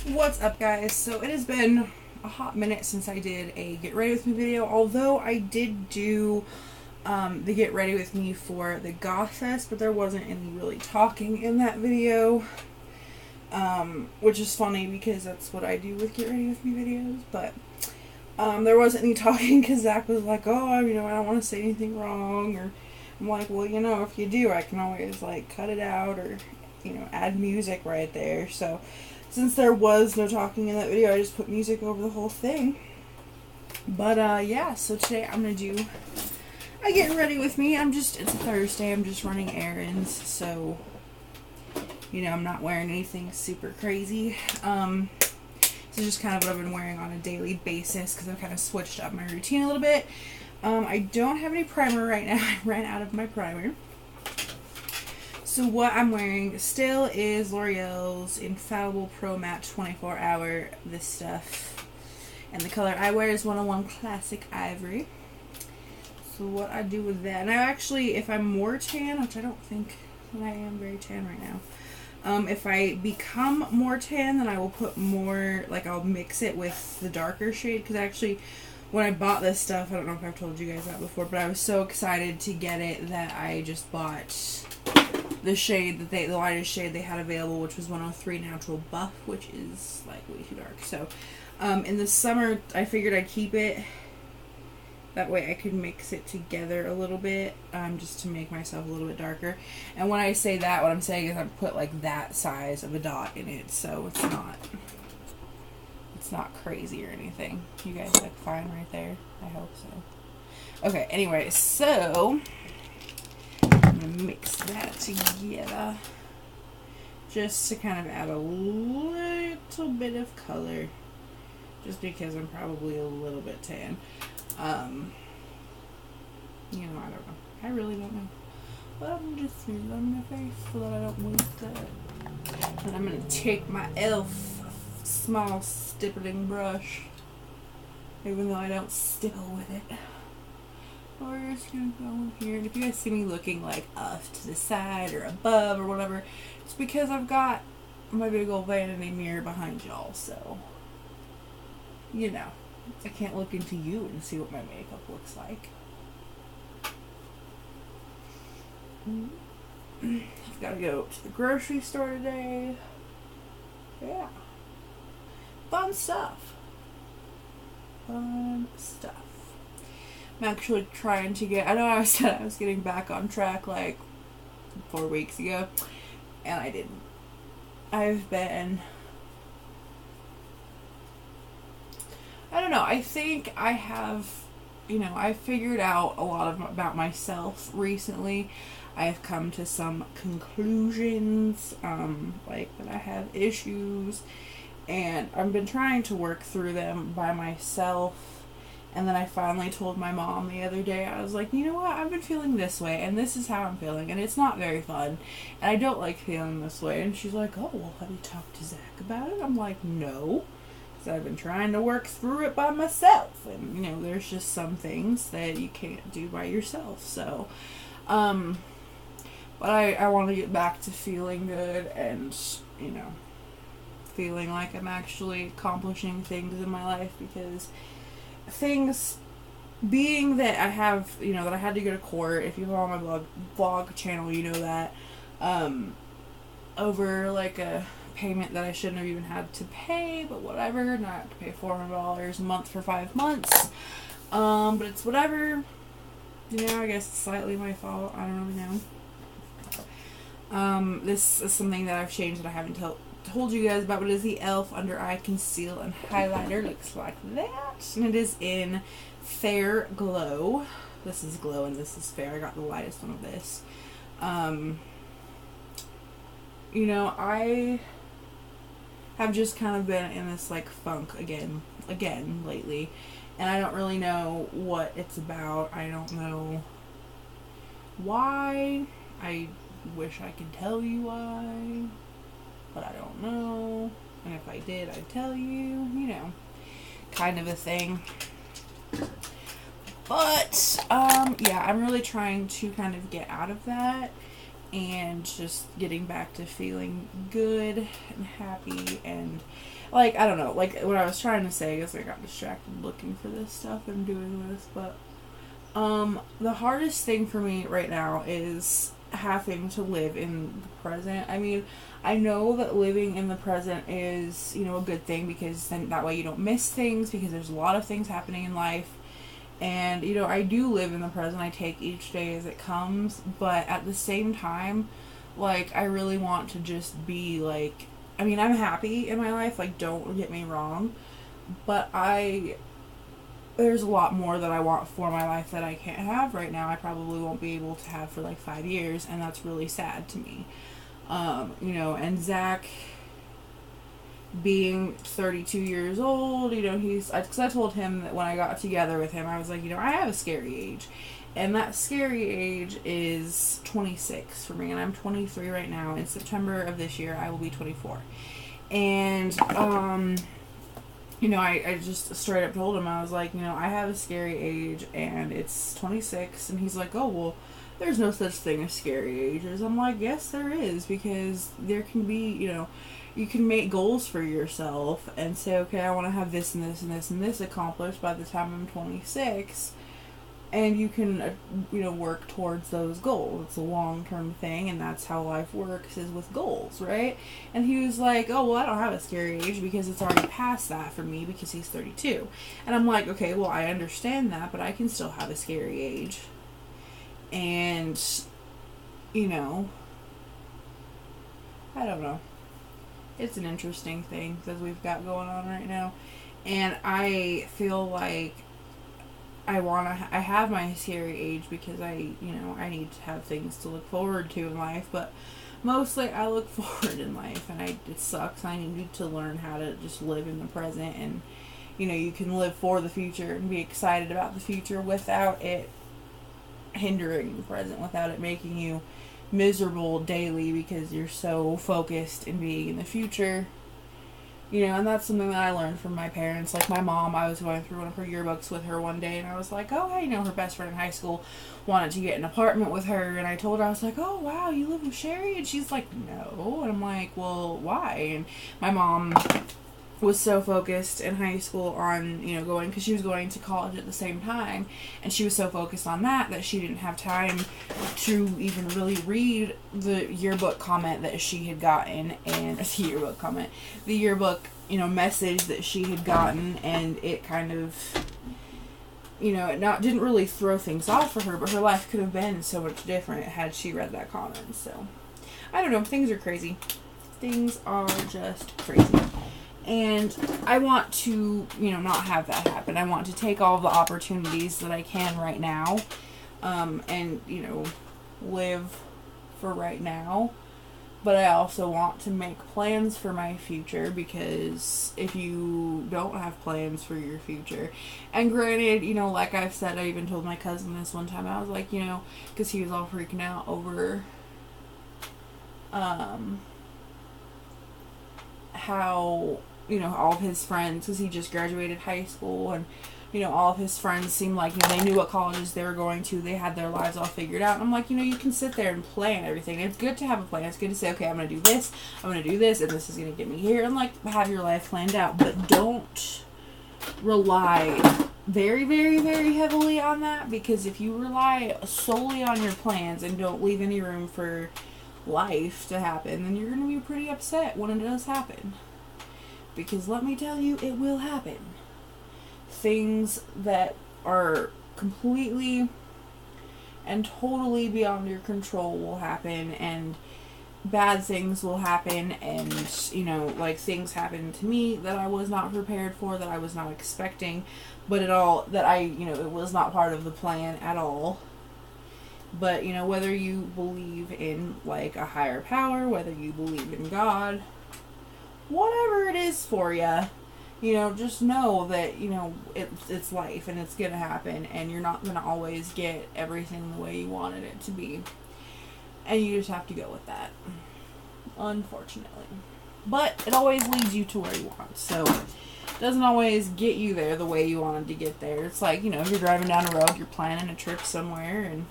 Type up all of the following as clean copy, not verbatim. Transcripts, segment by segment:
What's up, guys? So it has been a hot minute since I did a get ready with me video, although I did do the get ready with me for the goth fest, but there wasn't any really talking in that video, which is funny because that's what I do with get ready with me videos. But there wasn't any talking because Zach was like, oh, I don't want to say anything wrong, or I'm like, well, if you do, I can always like cut it out or add music right there. So since there was no talking in that video, I just put music over the whole thing. But yeah, so today I'm gonna do a getting ready with me. it's a Thursday, I'm just running errands, so I'm not wearing anything super crazy. This is just kind of what I've been wearing on a daily basis because I've kind of switched up my routine a little bit. I don't have any primer right now. I ran out of my primer. So what I'm wearing still is L'Oreal's Infallible Pro Matte 24 Hour, this stuff. And the color I wear is 101 Classic Ivory. So what I do with that, and I actually, if I'm more tan, which I don't think that I am very tan right now, if I become more tan, then I will put more, I'll mix it with the darker shade, because actually, when I bought this stuff, I don't know if I've told you guys that before, but I was so excited to get it that I just bought the shade the lightest shade they had available, which was 103 Natural Buff, which is like way too dark. So in the summer I figured I'd keep it that way I could mix it together a little bit, just to make myself a little bit darker. And when I say that, what I'm saying is I put like that size of a dot in it, so it's not crazy or anything. You guys look fine right there, I hope so. Okay, anyway, so I'm going to mix that together just to kind of add a little bit of color, just because I'm probably a little bit tan. I don't know. I really don't know. But I'm just using on my face so that I don't lose that. And I'm going to take my e.l.f. small stippling brush, even though I don't stipple with it. We're just gonna go in here, and if you guys see me looking like off to the side or above or whatever, it's because I've got my big old vanity mirror behind y'all, so I can't look into you and see what my makeup looks like. I've got to go to the grocery store today. Yeah, fun stuff. I'm actually trying to get, I know I said I was getting back on track like 4 weeks ago, and I didn't. I've been, I don't know, I think I have, I figured out a lot about myself recently. I've come to some conclusions, like that I have issues, and I've been trying to work through them by myself. And then I finally told my mom the other day, I was like, you know what, I've been feeling this way, and this is how I'm feeling, and it's not very fun, and I don't like feeling this way. And she's like, oh, well, have you talked to Zach about it? I'm like, no, because I've been trying to work through it by myself, and, there's just some things that you can't do by yourself, so, but I want to get back to feeling good, and, feeling like I'm actually accomplishing things in my life, because things being that I have, that I had to go to court. If you follow my vlog channel, you know that, over like a payment that I shouldn't have even had to pay, but whatever, not have to pay $400 a month for 5 months, but it's whatever, I guess it's slightly my fault, I don't really know. This is something that I've changed that I haven't told you guys about, but it is the e.l.f. Under Eye Conceal and Highlighter. Looks like that, and it is in Fair Glow. This is Glow and this is Fair. I got the lightest one of this. I have just kind of been in this like funk again lately, and I don't really know what it's about. I don't know why. I wish I could tell you why, but I don't know, and if I did, I'd tell you, kind of a thing. But, yeah, I'm really trying to kind of get out of that, and just getting back to feeling good and happy and, like, I don't know, like, what I was trying to say is I got distracted looking for this stuff and doing this, but, the hardest thing for me right now is having to live in the present. I mean, I know that living in the present is, you know, a good thing, because then that way you don't miss things, because there's a lot of things happening in life. And, you know, I do live in the present. I take each day as it comes. But at the same time, like, I really want to just be, like, I mean, I'm happy in my life. Like, don't get me wrong. But there's a lot more that I want for my life that I can't have right now. I probably won't be able to have for, like, 5 years. And that's really sad to me. You know, and Zach being 32 years old, you know, because I told him that when I got together with him, I was like, you know, I have a scary age, and that scary age is 26 for me, and I'm 23 right now. In September of this year, I will be 24, and, you know, I just straight up told him, I was like, you know, I have a scary age, and it's 26, and he's like, oh, well, there's no such thing as scary ages. I'm like, yes, there is, because there can be, you know, you can make goals for yourself and say, okay, I want to have this and this and this and this accomplished by the time I'm 26, and you can, you know, work towards those goals. It's a long-term thing, and that's how life works, is with goals, right? And he was like, oh, well, I don't have a scary age, because it's already past that for me, because he's 32. And I'm like, okay, well, I understand that, but I can still have a scary age. And, you know, I don't know. It's an interesting thing that we've got going on right now. And I feel like I have my scary age because I need to have things to look forward to in life. But mostly I look forward in life, and it sucks. I need to learn how to just live in the present. And, you know, you can live for the future and be excited about the future without it hindering the present, without it making you miserable daily because you're so focused in being in the future. You know, and that's something that I learned from my parents. Like, my mom, I was going through one of her yearbooks with her one day, and I was like, oh, hey, you know, her best friend in high school wanted to get an apartment with her, and I told her, I was like, oh, wow, you live with Sherry? And she's like, no. And I'm like, well, why? And my mom was so focused in high school on, you know, going, because she was going to college at the same time, and she was so focused on that she didn't have time to even really read the yearbook comment that she had gotten, and the yearbook, you know, message that she had gotten, and it kind of, you know, didn't really throw things off for her, but her life could have been so much different had she read that comment. So, I don't know, things are crazy. Things are just crazy. And I want to, you know, not have that happen. I want to take all the opportunities that I can right now, and, you know, live for right now. But I also want to make plans for my future, because if you don't have plans for your future, and granted, you know, like I've said, I even told my cousin this one time, I was like, you know, because he was all freaking out over, how, you know, all of his friends, because he just graduated high school, and, you know, all of his friends seemed like, you know, they knew what colleges they were going to, they had their lives all figured out, and I'm like, you know, you can sit there and plan everything. It's good to have a plan. It's good to say, okay, I'm going to do this, I'm going to do this, and this is going to get me here, and, like, have your life planned out, but don't rely very, very, very heavily on that, because if you rely solely on your plans and don't leave any room for life to happen, then you're going to be pretty upset when it does happen. Because let me tell you, it will happen. Things that are completely and totally beyond your control will happen, and bad things will happen, and, you know, like, things happen to me that I was not prepared for, that I was not expecting, but it was not part of the plan at all. But, you know, whether you believe in, like, a higher power, whether you believe in God, whatever it is for you, you know, just know that, you know, it's life, and it's gonna happen, and you're not gonna always get everything the way you wanted it to be, and you just have to go with that, unfortunately. But it always leads you to where you want, so it doesn't always get you there the way you wanted to get there. It's like, you know, if you're driving down a road, you're planning a trip somewhere, and,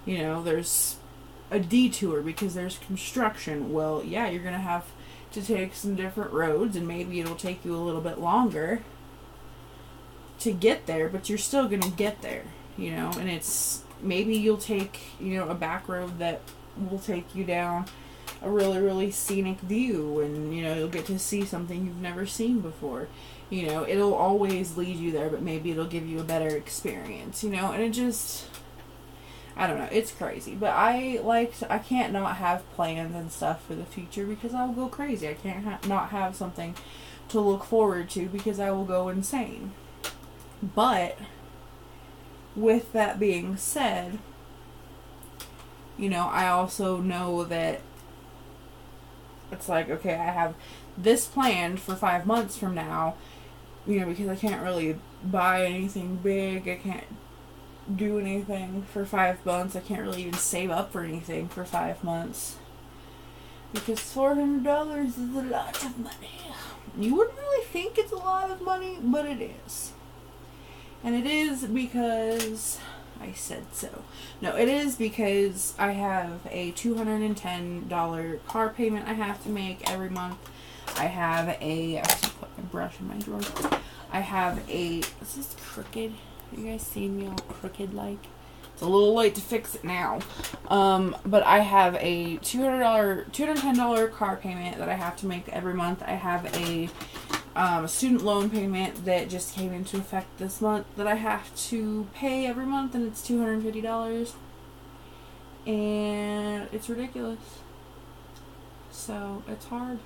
you know, there's a detour because there's construction. Well, yeah, you're going to have to take some different roads, and maybe it'll take you a little bit longer to get there, but you're still going to get there, you know, and it's, maybe you'll take, you know, a back road that will take you down a really, really scenic view, and, you know, you'll get to see something you've never seen before. You know, it'll always lead you there, but maybe it'll give you a better experience, you know, and it just, I don't know, it's crazy. But I can't not have plans and stuff for the future because I'll go crazy. I can't not have something to look forward to because I will go insane. But with that being said, you know, I also know that it's like, okay, I have this planned for 5 months from now, you know, because I can't really buy anything big. I can't do anything for 5 months. I can't really even save up for anything for 5 months. Because $400 is a lot of money. You wouldn't really think it's a lot of money, but it is. And it is because I said so. No, it is because I have a $210 car payment I have to make every month. I have a, I have to put my brush in my drawer. I have a, is this crooked? You guys see me all crooked like? It's a little late to fix it now. But I have a $210 car payment that I have to make every month. I have a student loan payment that just came into effect this month that I have to pay every month, and it's $250. And it's ridiculous. So it's hard.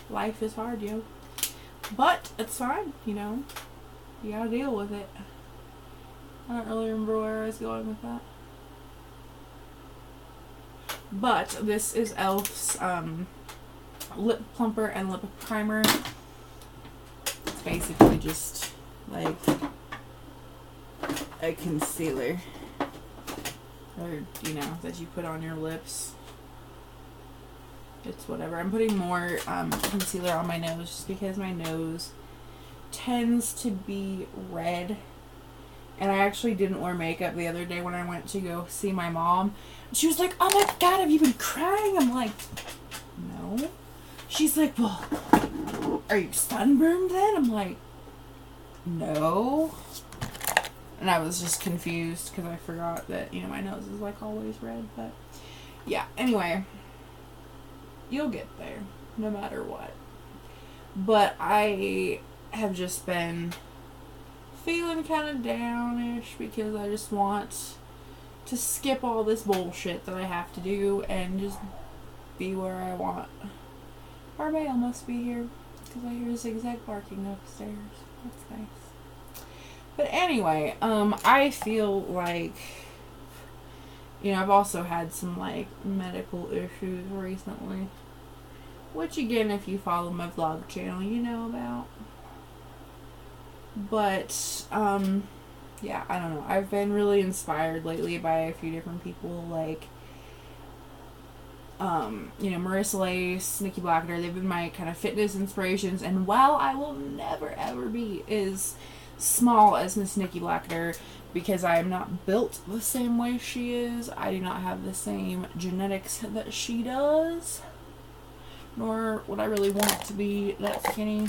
Life is hard, yo. But it's fine, you know. You gotta deal with it. I don't really remember where I was going with that. But this is e.l.f.'s lip plumper and lip primer. It's basically just like a concealer, or, you know, that you put on your lips. It's whatever. I'm putting more concealer on my nose just because my nose tends to be red. And I actually didn't wear makeup the other day when I went to go see my mom. She was like, "Oh my God, have you been crying?" I'm like, "No." She's like, "Well, are you sunburned then?" I'm like, "No." And I was just confused because I forgot that, you know, my nose is like always red. But yeah, anyway, you'll get there no matter what. But I have just been feeling kind of downish because I just want to skip all this bullshit that I have to do and just be where I want. Our mail must be here because I hear zigzag barking upstairs. That's nice. But anyway, I feel like, you know, I've also had some like medical issues recently, which again, if you follow my vlog channel, you know about. But, yeah, I don't know. I've been really inspired lately by a few different people, like, you know, Marissa Lace, Nikki Blackner. They've been my kind of fitness inspirations. And while I will never, ever be as small as Miss Nikki Blackner, because I am not built the same way she is, I do not have the same genetics that she does, nor would I really want to be that skinny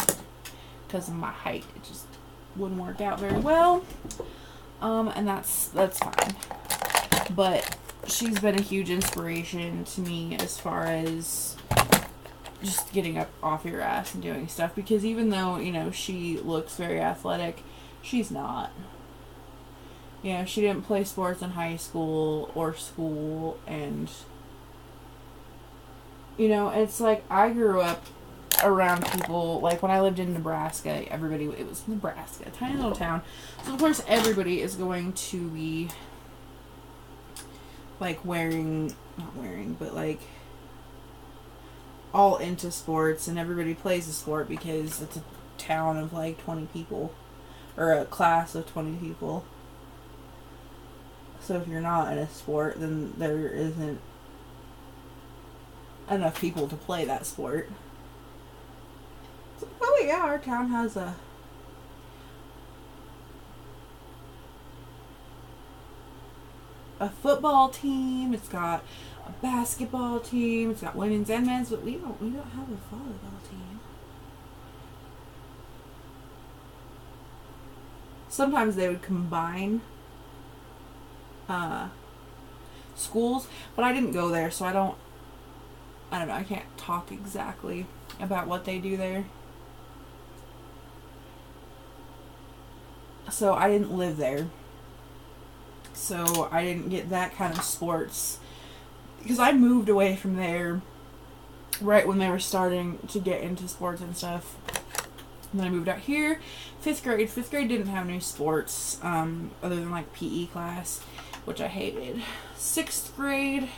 because of my height. It just wouldn't work out very well, and that's fine. But she's been a huge inspiration to me as far as just getting up off your ass and doing stuff, because even though, you know, she looks very athletic, she's not. You know, she didn't play sports in high school or school, and, you know, it's like I grew up around people, like when I lived in Nebraska, everybody, it was Nebraska, tiny little town, so of course everybody is going to be like not wearing, but like all into sports, and everybody plays a sport because it's a town of like 20 people, or a class of 20 people. So if you're not in a sport, then there isn't enough people to play that sport. Oh yeah, our town has a football team. It's got a basketball team. It's got women's and men's, but we don't have a volleyball team. Sometimes they would combine schools, but I didn't go there, so I don't know, I can't talk exactly about what they do there. So I didn't live there. So I didn't get that kind of sports. Because I moved away from there right when they were starting to get into sports and stuff. And then I moved out here. 5th grade. 5th grade didn't have any sports other than like PE class, which I hated. 6th grade,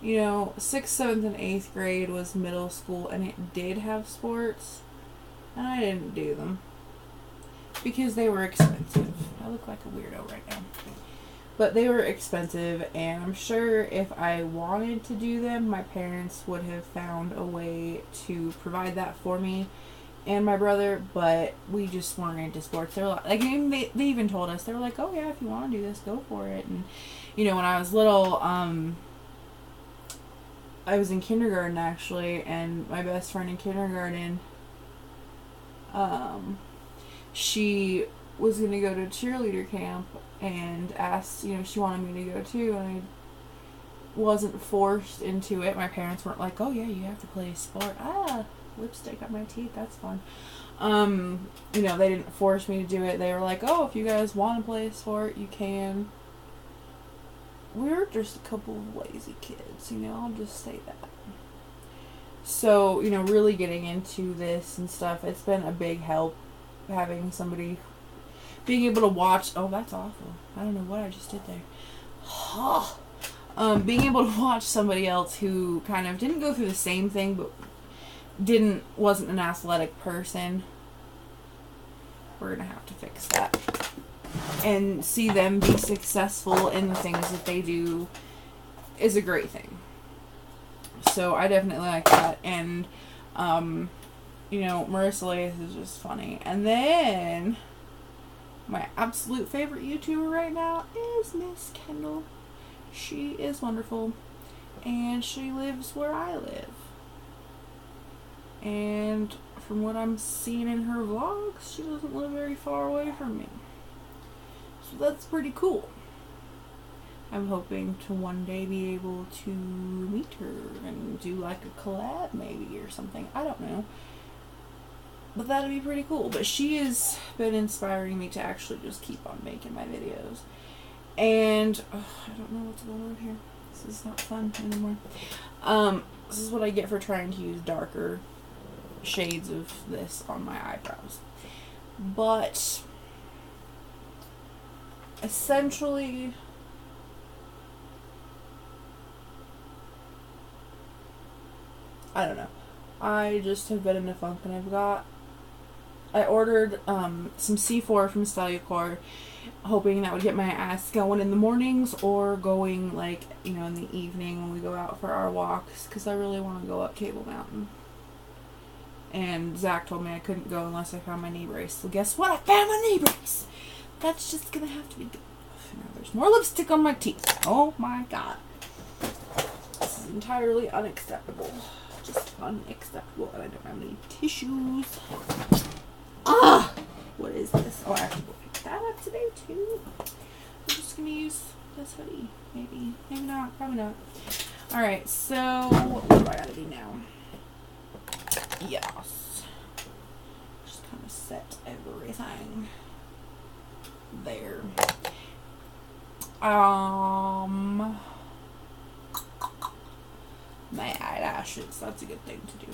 you know, 6th, 7th, and 8th grade was middle school, and it did have sports. And I didn't do them. Because they were expensive. I look like a weirdo right now. But they were expensive, and I'm sure if I wanted to do them, my parents would have found a way to provide that for me and my brother, but we just weren't into sports. They were like they even told us, they were like, oh yeah, if you want to do this, go for it. And, you know, when I was little, I was in kindergarten, actually, and my best friend in kindergarten, she was going to go to cheerleader camp and asked, you know, she wanted me to go too, and I wasn't forced into it. My parents weren't like, oh yeah, you have to play a sport. Lipstick on my teeth, that's fun. You know, they didn't force me to do it. They were like, oh, if you guys want to play a sport, you can. We're just a couple of lazy kids, you know, I'll just say that. So, you know, really getting into this and stuff, it's been a big help having somebody, being able to watch. Oh, that's awful. I don't know what I just did there. Being able to watch somebody else who kind of didn't go through the same thing, but wasn't an athletic person. We're gonna have to fix that. And see them be successful in the things that they do is a great thing. So I definitely like that. And, you know, Marissa Lace is just funny. And then my absolute favorite YouTuber right now is Miss Kendall. She is wonderful. And she lives where I live. And from what I'm seeing in her vlogs, she doesn't live very far away from me. So that's pretty cool. I'm hoping to one day be able to meet her and do like a collab maybe or something. I don't know. But that'd be pretty cool. But she has been inspiring me to actually just keep on making my videos. And I don't know what's going on here. This is not fun anymore. This is what I get for trying to use darker shades of this on my eyebrows. But essentially, I don't know. I just have been in a funk, and I ordered some C4 from Cellucor, hoping that would get my ass going in the mornings or going, like, you know, in the evening when we go out for our walks, because I really want to go up Table Mountain. And Zach told me I couldn't go unless I found my knee brace. So guess what? I found my knee brace! That's just gonna have to be good. Now there's more lipstick on my teeth. Oh my god. This is entirely unacceptable. Just unacceptable. And I don't have any tissues. What is this? Oh, I have to go pick that up today too. I'm just gonna use this hoodie. Maybe. Maybe not. Probably not. Alright, so what do I gotta do now? Yes. Just kind of set everything there. My eyelashes. That's a good thing to do.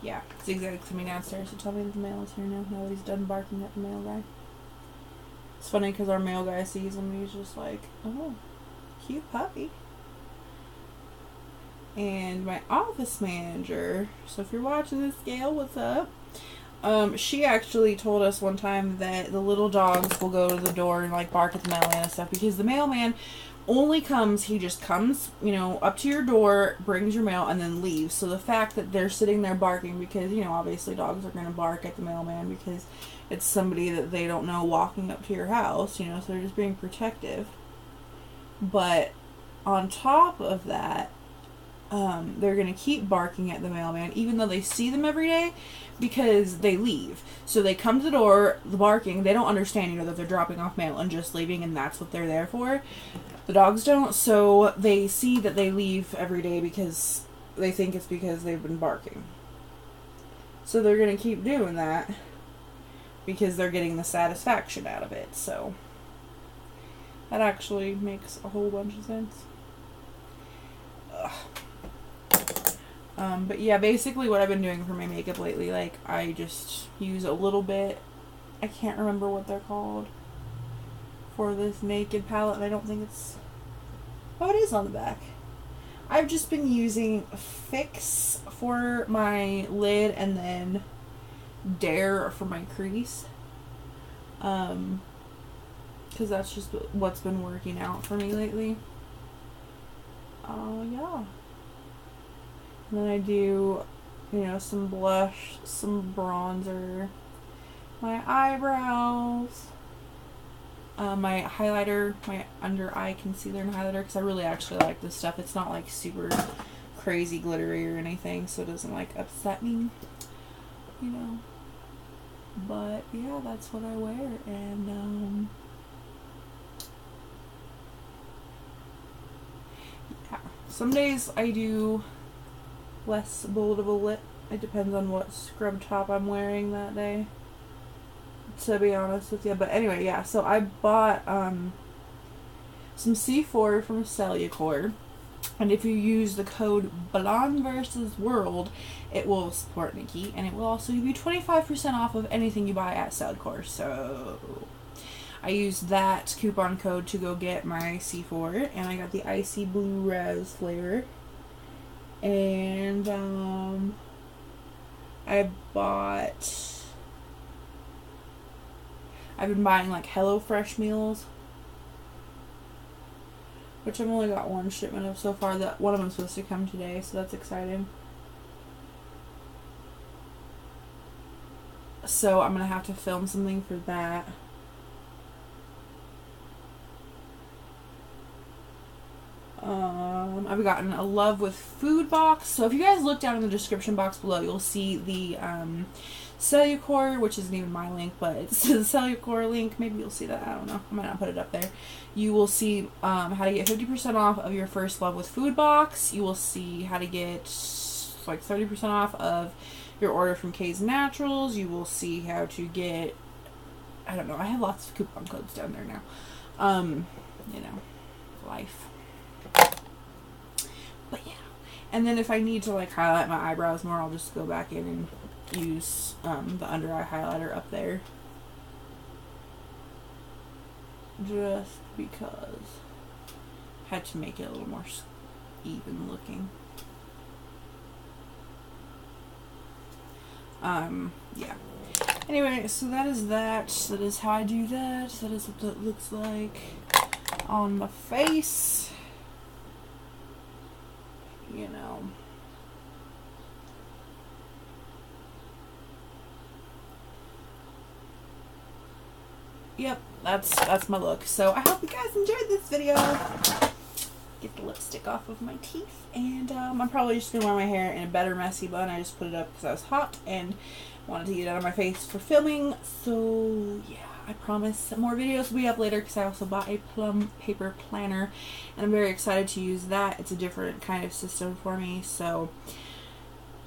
Yeah, Zigzag's coming downstairs to tell me that the mail is here now. Now that he's done barking at the mail guy. It's funny because our mail guy sees him and he's just like, oh, cute puppy. And my office manager, so if you're watching this, Gail, what's up? She actually told us one time that the little dogs will go to the door and like bark at the mailman and stuff because the mailman only comes, he just comes, you know, up to your door, brings your mail, and then leaves. So the fact that they're sitting there barking, because, you know, obviously dogs are going to bark at the mailman because it's somebody that they don't know walking up to your house, you know, so they're just being protective. But on top of that, they're going to keep barking at the mailman even though they see them every day, because they leave. So they come to the door, the barking, they don't understand, you know, that they're dropping off mail and just leaving, and that's what they're there for. The dogs don't, so they see that they leave every day because they think it's because they've been barking. So they're going to keep doing that because they're getting the satisfaction out of it. So that actually makes a whole bunch of sense. Ugh. But yeah, basically what I've been doing for my makeup lately, like, I just use a little bit, I can't remember what they're called, for this Naked palette, and I don't think it's, oh, it is on the back. I've just been using Fix for my lid, and then Dare for my crease, because that's just what's been working out for me lately. Yeah. And then I do, you know, some blush, some bronzer, my eyebrows, my highlighter, my under eye concealer and highlighter, because I really actually like this stuff. It's not like super crazy glittery or anything, so it doesn't like upset me, you know. But yeah, that's what I wear. And yeah, some days I do less bold of a lip. It depends on what scrub top I'm wearing that day, to be honest with you. But anyway, yeah, so I bought some C4 from Cellucor, and if you use the code BlondeVersusWorld, it will support Nikki, and it will also give you 25% off of anything you buy at Cellucor. So I used that coupon code to go get my C4, and I got the Icy Blue Raz flavor. And I've been buying like HelloFresh meals, which I've only got one shipment of so far. That one of them is supposed to come today, so that's exciting. So I'm gonna have to film something for that. I've gotten a Love with Food box. So if you guys look down in the description box below, you'll see the Cellucor, which isn't even my link, but it's the Cellucor link. Maybe you'll see that. I don't know. I might not put it up there. You will see how to get 50% off of your first Love with Food box. You will see how to get like 30% off of your order from K's Naturals. You will see how to get, I don't know, I have lots of coupon codes down there now. You know, life. But yeah, and then if I need to like highlight my eyebrows more, I'll just go back in and use the under eye highlighter up there, just because I had to make it a little more even looking. Yeah. Anyway, so that is that. That is how I do that. That is what that looks like on my face. You know. Yep, that's my look. So I hope you guys enjoyed this video. Get the lipstick off of my teeth, and I'm probably just gonna wear my hair in a better messy bun. I just put it up because I was hot and wanted to get it out of my face for filming. So yeah, I promise more videos will be up later, because I also bought a plum paper planner, and I'm very excited to use that. It's a different kind of system for me. So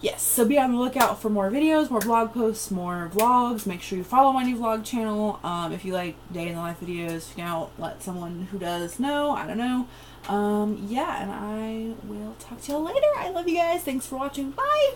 yes, so be on the lookout for more videos, more blog posts, more vlogs. Make sure you follow my new vlog channel. If you like day in the life videos, you know, let someone who does know. I don't know. Yeah, and I will talk to y'all later. I love you guys. Thanks for watching. Bye!